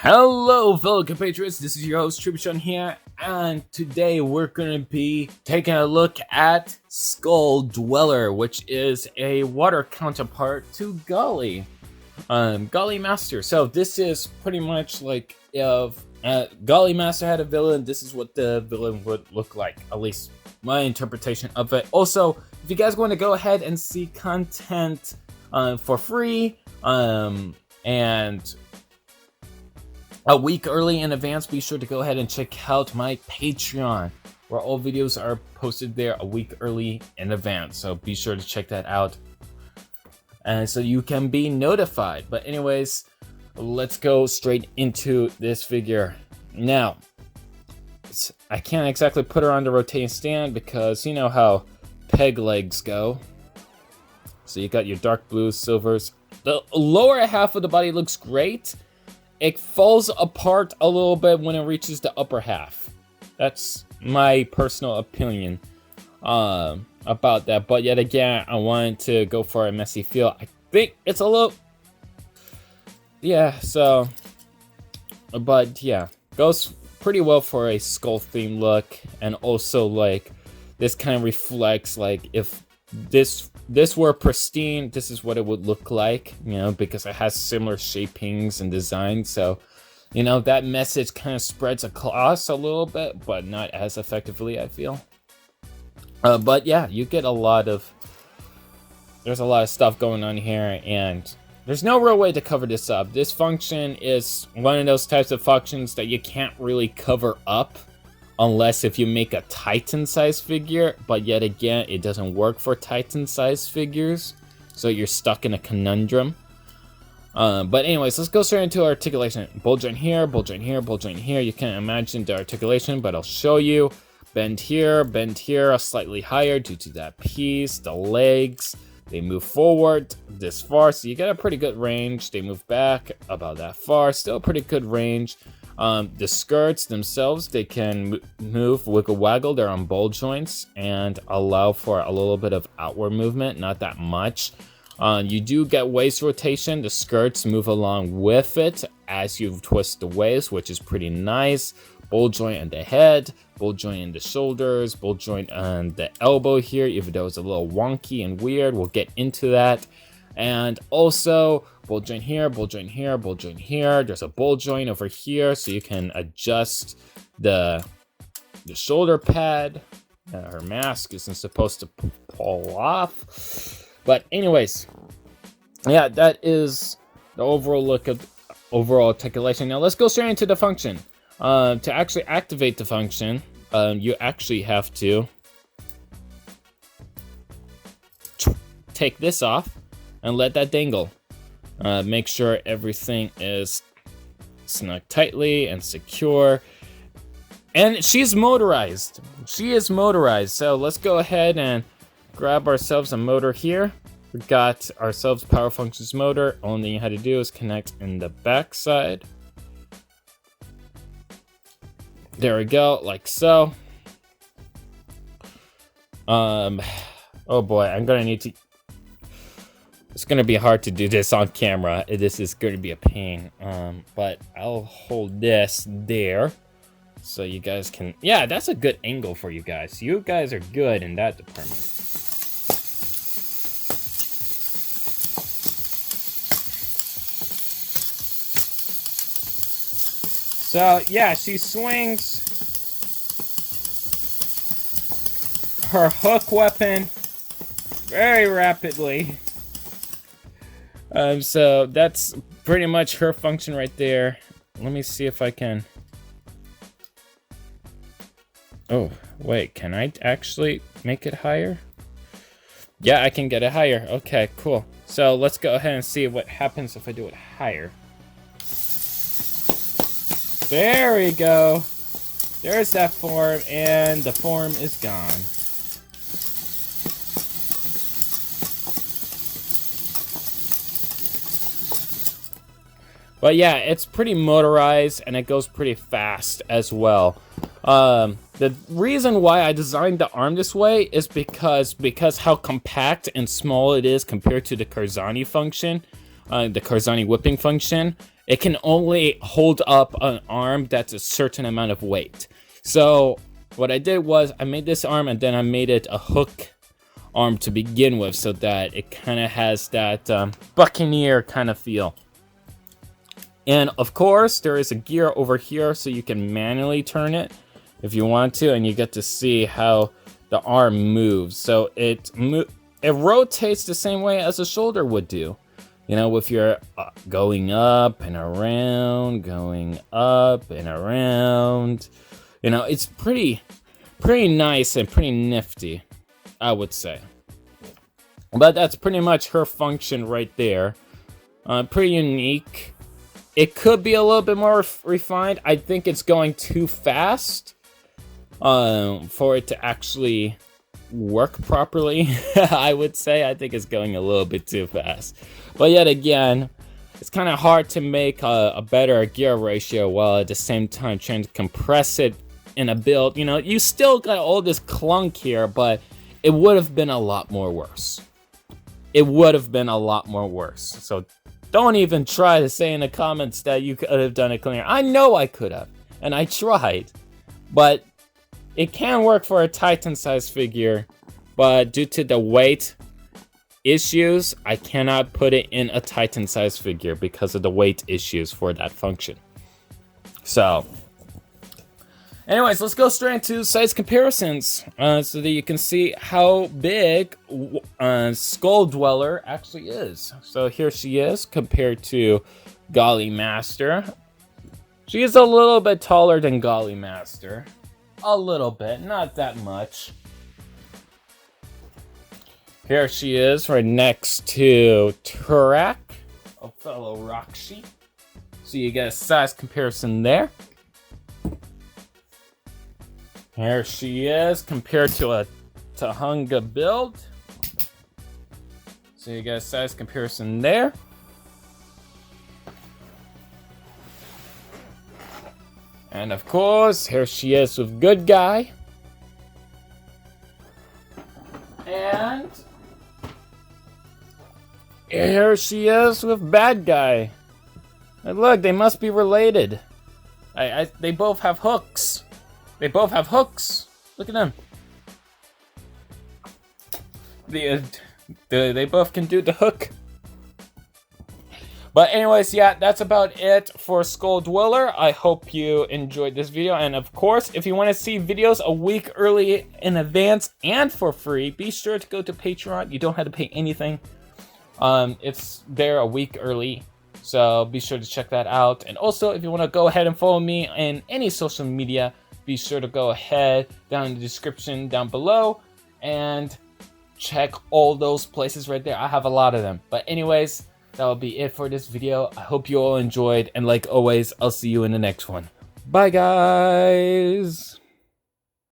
Hello fellow compatriots, this is your host Tribushon here, and today we're going to be taking a look at Skull Dweller, which is a water counterpart to Golly Master. So this is pretty much like if Golly Master had a villain, this is what the villain would look like, at least my interpretation of it. Also, if you guys want to go ahead and see content for free and a week early in advance, be sure to go ahead and check out my Patreon, where all videos are posted there a week early in advance. So be sure to check that out, and so you can be notified. But anyways, let's go straight into this figure. Now, I can't exactly put her on the rotating stand because you know how peg legs go. So you got your dark blues, silvers. The lower half of the body looks great. It falls apart a little bit when it reaches the upper half. That's my personal opinion about that. But yet again, I wanted to go for a messy feel. I think it's a little... yeah, so... but yeah, goes pretty well for a skull theme look. And also, like, this kind of reflects, like, if this were pristine, this is what it would look like, you know, because it has similar shapings and designs. So, you know, that message kind of spreads across a little bit, but not as effectively, I feel. But yeah, you get there's a lot of stuff going on here, and there's no real way to cover this up. This function is one of those types of functions that you can't really cover up unless if you make a Titan-sized figure, but yet again, it doesn't work for Titan-sized figures, so you're stuck in a conundrum. But anyways, let's go straight into articulation. Bull joint here, bull joint here, bull joint here. You can't imagine the articulation, but I'll show you. Bend here, slightly higher due to that piece. The legs, they move forward this far, so you get a pretty good range. They move back about that far, still a pretty good range. The skirts themselves, they can move, wiggle waggle. They're on ball joints and allow for a little bit of outward movement, not that much. You do get waist rotation. The skirts move along with it as you twist the waist, which is pretty nice. Ball joint on the head, ball joint in the shoulders, ball joint on the elbow here, even though it's a little wonky and weird. We'll get into that. And also, ball joint here, ball joint here, ball joint here. There's a ball joint over here, so you can adjust the shoulder pad. Her mask isn't supposed to pull off. But anyways, yeah, that is the overall look of overall articulation. Now let's go straight into the function. To actually activate the function, you actually have to take this off and let that dangle. Make sure everything is snug tightly and secure. And she's motorized. She is motorized. So let's go ahead and grab ourselves a motor here. We got ourselves power functions motor. Only thing you had to do is connect in the back side. There we go, like so. Oh boy, I'm gonna need to... it's gonna be hard to do this on camera. This is gonna be a pain. But I'll hold this there so you guys can... yeah, that's a good angle for you guys. You guys are good in that department. So yeah, she swings her hook weapon very rapidly. So that's pretty much her function right there. Let me see if I can... oh, wait, can I actually make it higher? Yeah, I can get it higher. Okay, cool. So let's go ahead and see what happens if I do it higher. There we go. There's that form, and the form is gone. But yeah, it's pretty motorized, and it goes pretty fast as well. The reason why I designed the arm this way is because how compact and small it is compared to the Karzani function, the Karzani whipping function. it can only hold up an arm that's a certain amount of weight. So what I did was I made this arm and then I made it a hook arm to begin with, so that it kind of has that buccaneer kind of feel. And of course, there is a gear over here, so you can manually turn it if you want to, and you get to see how the arm moves. So it rotates the same way as a shoulder would do. You know, if you're going up and around, going up and around. You know, it's pretty nice and pretty nifty, I would say. But that's pretty much her function right there. Pretty unique. It could be a little bit more refined. I think it's going too fast for it to actually work properly. I would say I think it's going a little bit too fast. But yet again, it's kind of hard to make a better gear ratio while at the same time trying to compress it in a build. You know, you still got all this clunk here, but it would have been a lot more worse. It would have been a lot more worse. So don't even try to say in the comments that you could have done it cleaner. I know I could have, and I tried. But it can work for a Titan-sized figure, but due to the weight issues, I cannot put it in a Titan-sized figure because of the weight issues for that function. So, anyways, let's go straight into size comparisons so that you can see how big Skull Dweller actually is. So here she is compared to Golly Master. She is a little bit taller than Golly Master. A little bit, not that much. Here she is right next to Turak, a fellow Rakshi. So you get a size comparison there. Here she is compared to a Tahunga build. So you get a size comparison there. And of course, here she is with Good Guy. And here she is with Bad Guy. And look, they must be related. They both have hooks. They both have hooks. Look at them. They both can do the hook. But anyways, yeah, that's about it for Skull Dweller. I hope you enjoyed this video. And of course, if you want to see videos a week early in advance and for free, be sure to go to Patreon. You don't have to pay anything. It's there a week early. So be sure to check that out. And also, if you want to go ahead and follow me in any social media, be sure to go ahead down in the description down below and check all those places right there. I have a lot of them. But anyways, that will be it for this video. I hope you all enjoyed, and like always, I'll see you in the next one. Bye, guys!